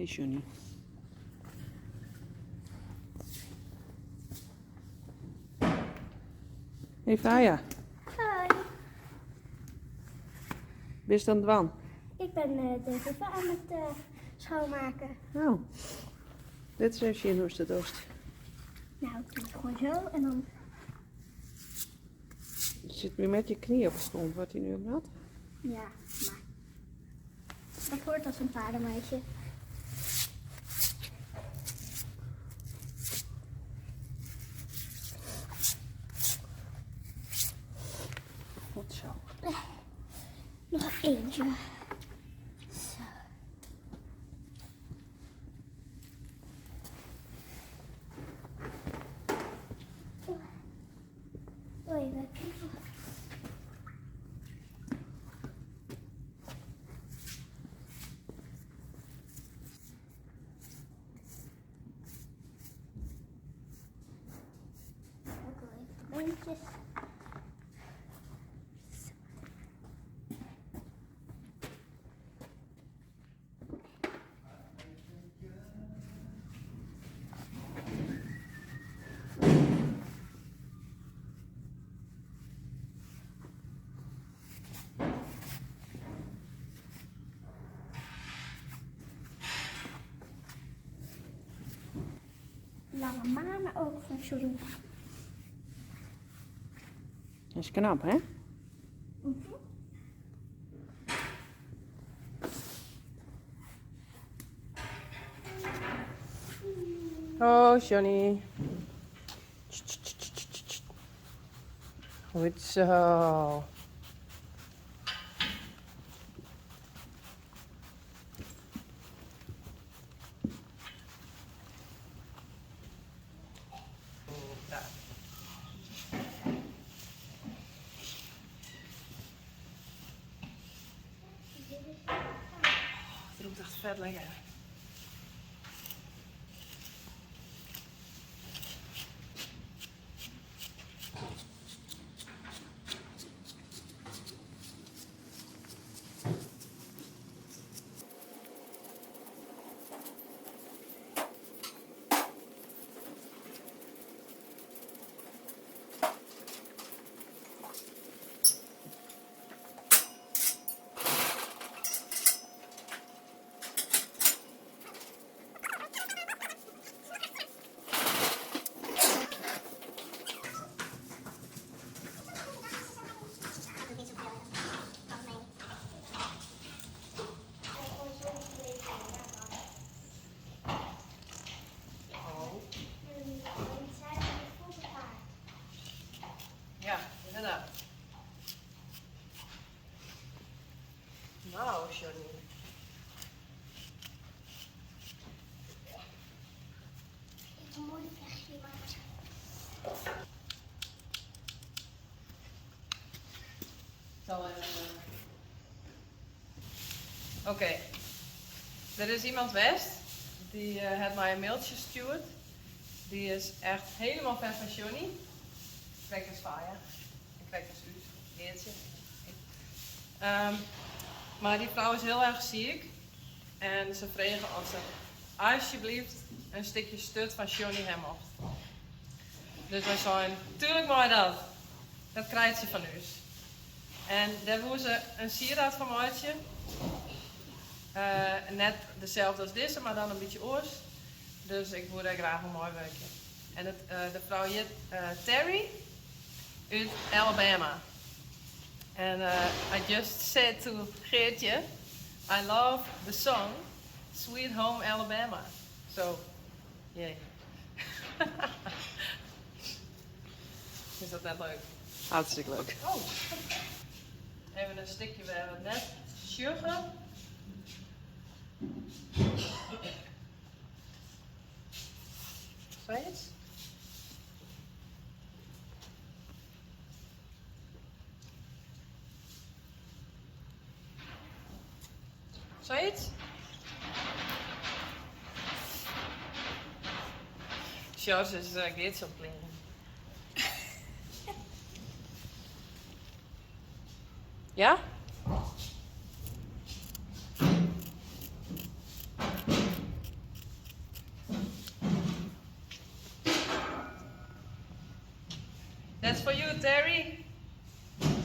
Hey Johnny. Hey Faya. Hoi. Bist aan het wan? Ik ben de rippen aan het schoonmaken. Nou, dit is even in de dorst. Nou, ik doe het gewoon zo en dan... Je zit weer met je knie op de grond. Wordt hij nu ook nat? Ja, maar... Dat hoort als een paardenmeisje. Goed zo. Nog eentje. Zo. Even. Ook wel even bandjes. Lange manen ook van Johnny. Dat is knap, hè? Oh, Johnny. Goed zo. Het roept echt vet lekker. Ja, inderdaad. Nou, Johnny. Ik moet mooi vlechtje maken. Oké. Er is iemand West die heeft mij een mailtje gestuurd. Die is echt helemaal fan van Johnny. Ik kijk eens Faya. Ik kijk eens Uus. Geertje. Maar die vrouw is heel erg ziek. En ze vregen als ze alsjeblieft een stukje stut van Johnny hem mocht. Dus wij zijn, tuurlijk maar dat. Dat krijgt ze van u. En daar wil ze een sieraad van maatje. Net dezelfde als deze, maar dan een beetje oors. Dus ik wil daar graag een mooi werkje. En de vrouw heet Terry uit Alabama. En I just said to Geertje, I love the song Sweet Home Alabama. So, yay. Is dat net leuk? Hartstikke leuk. Oh, even een stukje waar we net sjuggen. Zou je het? Zou je het? George is Geertje op het Ja? That's for you, Terry.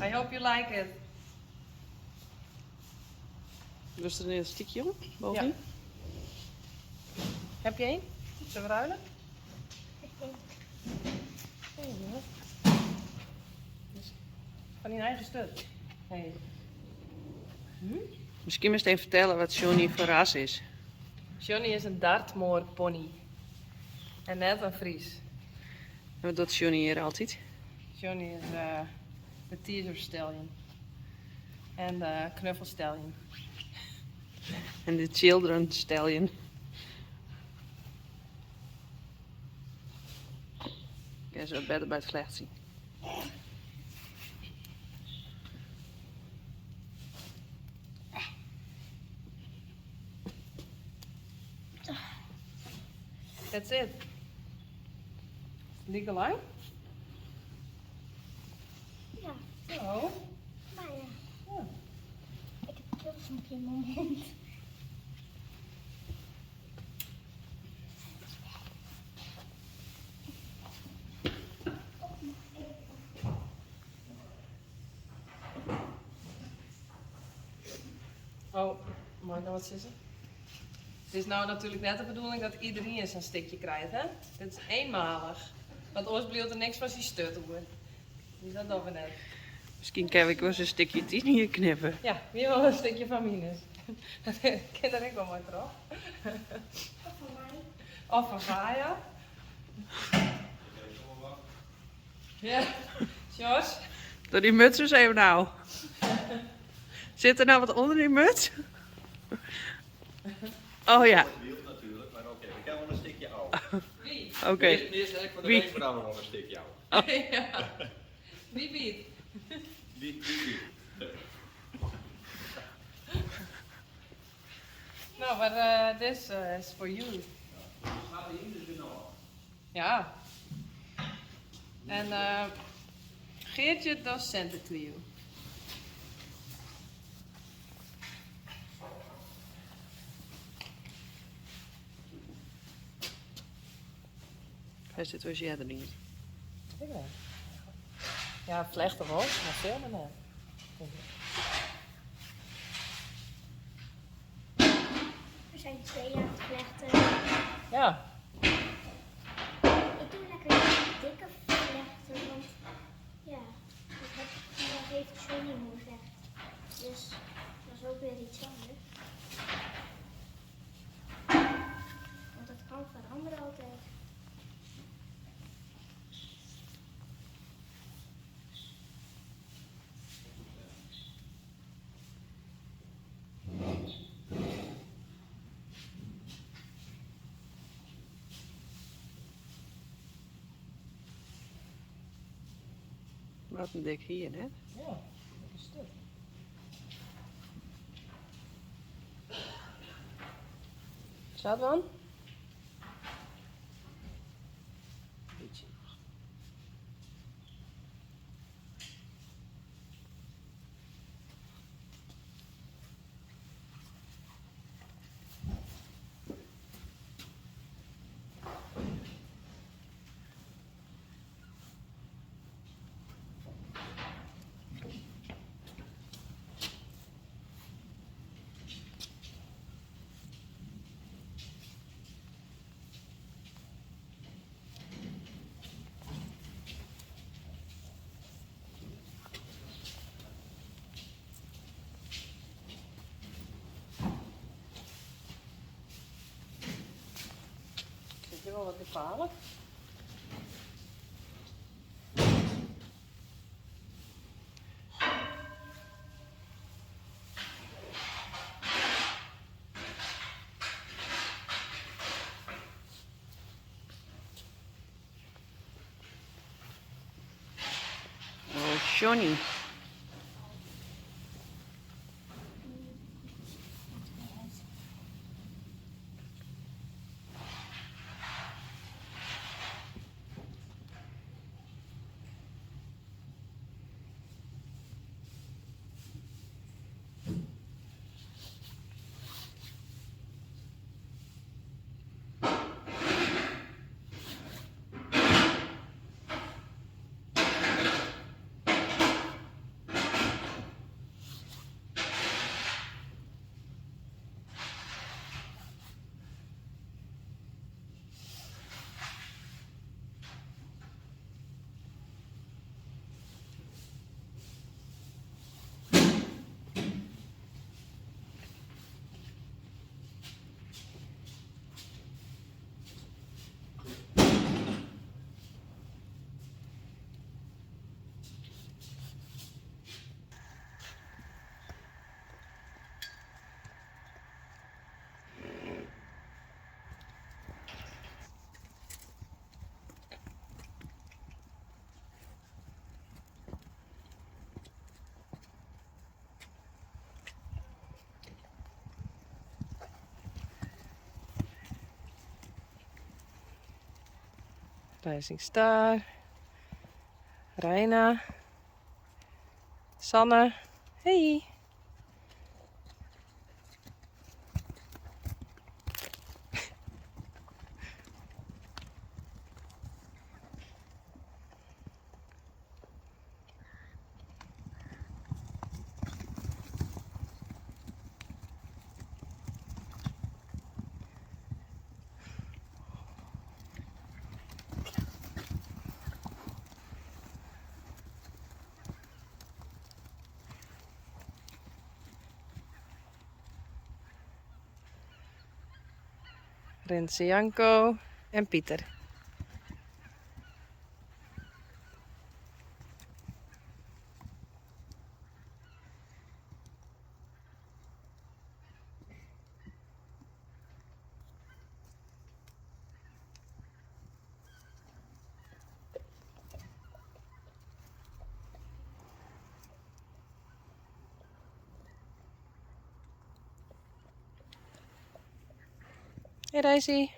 I hope you like it. Dus er een elastiekje om, bovenin? Ja. Heb je één? Zullen we ruilen? Van die eigen stuk. Hey. Misschien moest je even vertellen wat Johnny voor ras is. Johnny is een Dartmoor pony. En net een Fries. En wat doet Johnny hier altijd? Johnny is de teaser stallion. En de knuffelstallion. En de children stallion. Ja, zo beter bij het slecht zien. That's it. Lekker lang? Ja, Oh. maar ja. Ja. Ik heb pilsempje in mijn mond. Oh, mag ik dan wat zeggen? Het is nou natuurlijk net de bedoeling dat iedereen eens een stikje krijgt, hè? Dit is eenmalig. Want anders blijft er niks van die stut hoor. Dus dat doen we net. Misschien kan ik wel eens een stukje tien hier knippen. Ja, wie wil een stukje van minus? Dat ken er ik wel mooi terug. Of van mij. Of van Gaia. Ja, Jos. Doe die muts eens even nou. Zit er nou wat onder die muts? Oh ja, Wild natuurlijk, maar oké, ik heb wel een stukje oude. Wie? oké. Eerst heb ik van de Wie? wenkbrauwen nog een stukje oude. Ja. Wie biedt? Die. Nou, maar this is for you. Gaat die in dus nog? Ja. En Geertje does send it to you. Hij zit was jij er niet. Ja, vlechten wel, maar veel maar net. We zijn 2 aan het vlechten. Ja. Ik doe lekker dikke vlechten, want ja, dat heeft Johnny moe vecht. Dus dat is ook weer iets anders. Want dat kan veranderen altijd. Wat een dik hier, hè? Ja, dat is stuk. Staat dan? Beetje. Zit je wel wat gevaarlijk? Oh, Johnny. Rising Star. Reina. Sanne. Hey. Renze Janko en Pieter. Hey Daisy.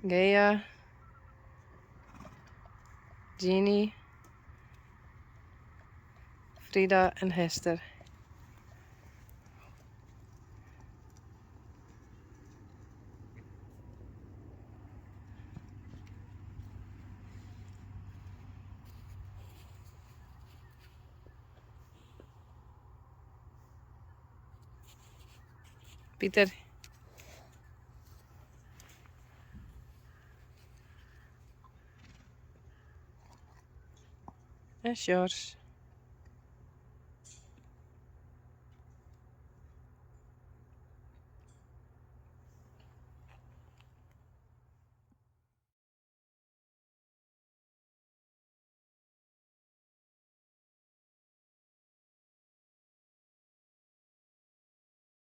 Gea. Jeannie. Frida en Hester. Pieter. En Sjors.